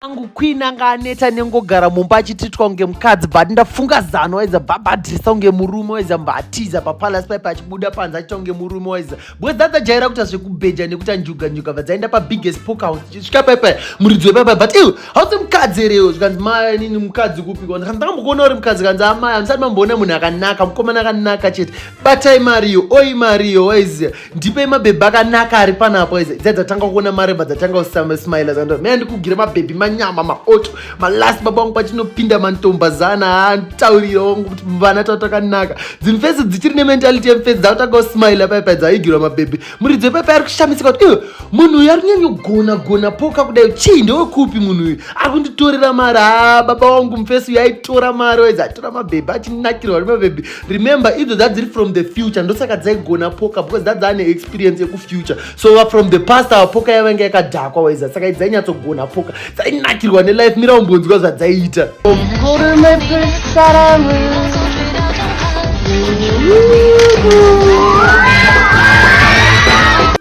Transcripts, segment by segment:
Angu queen anga aneta nengogara mumba achititwa kunge mukadzi but ndafunga zano waiza babhadhirisa kunge murume waiza mbatiza papalace paipa achibuda panze achita kunge murume waiza because dzadzajaira kuita zvekubheja nekuita njuga vadzaenda pabiggest poker house chisvika paipa muridzi wepaipa but iwe hausi mukadzi erewo zvikanzi maya nini mukadzi kupikwa ndakambokuona uri mukadzi kanzi amaya handisati mamboona munhu akanaka mukomana akanaka chete batai mariyo oi mariyo waiziya ndipei mabhebhi akanaka ari panapo waiza dzadzatanga kuona mareba dzatanga kusmile zando mea ndikugire mabhebhi nyama maoto malasi baba wangu pachinopinda mantombazana antaurira wangu kuti vana takanaka dzinfesi dzichiri nementality yemfesi dzakutanga kusmile paipa dzaigirwa mabhebhi muridzi paipa ari kushamisika kuti munhu uyu ari kunyanyogona poka kudai chii ndewekupi munhu uyu ari kunditorera mari baba wangu mufesi uyu aitora mari waiza aitora mabhebhi achinakirwa mabhebhi remember idzo dzadziri from the future ndosaka dzaigona poka because dzadzane experience yekufuture so from the past our poka yavange yakadhakwa waiza saka idzainyatogona poka nakirwa nelife mira umbonzwa zvadzaiita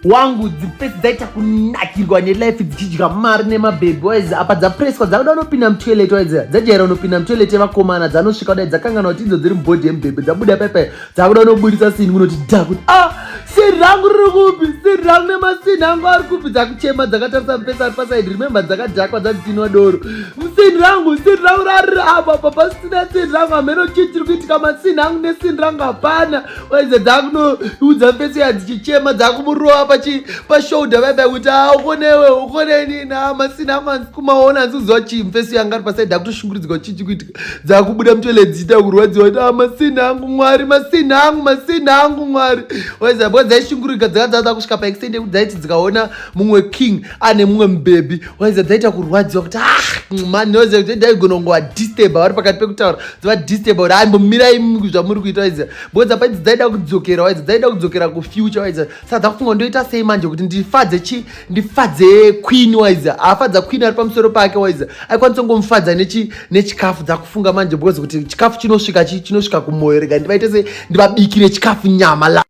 wangu dzipesi dzaita kunakirwa nelife dzichidya mari nemabhebhi waiza apa dzapreswa dzakuda unopinda mutoilet waiza dzajaira unopinda mutoilet yevakomana dzanosvika kudai dzakangana kuti idzo dziri mubhodhi yemubhebhi dzabuda paipa dzakuda unobudisa sini kunoti dha kuti siri rangu riri kupi siri rangu nemasini angu ari kupi dzakuchema dzakatarisa mupesi ari pasaidi remember dzakadhakwa dzadzinwa doro siri rangu rari apa papasina siri rangu hameno chii chiri kuitika masini angu nesini rangu hapana waiza dzakunoudza mupesi ya dzichichema dzakumurova pashoulder vaiba kuti ukonewe ukonenina masini angu handisi kumaona handisi kuziva chii mupesi yanga ari pasaidi akutoshungurudzika chichi kuitika dzakubuda mutoilet dziita kurwadziwa kuti masini angu mwari masini angu mwari waiza dzaishungurika dzakadzadza kusvika paextend yekuti dzaiti dzikaona mumwe king ane mumwe mubhebhi waiza dzaita kurwadziwa kuti mani waiza daigona kungowa disturb vari pakati pekutaura dzava disturb kuti aimbomirai zvamuri kuita waiza because apaiti dzaida kudzokera waiza dzaida kudzokera kufuture waiza saka dzakufunga ndoita sei manje kuti ndifadze queen waiza afadza queen ari pamusoro pake waiza aikwanisa kungomufadza nechikafu dzakufunga manje because kuti chikafu chinosvika kumwoyo rega ndivaite se ndivabikire chikafu nyama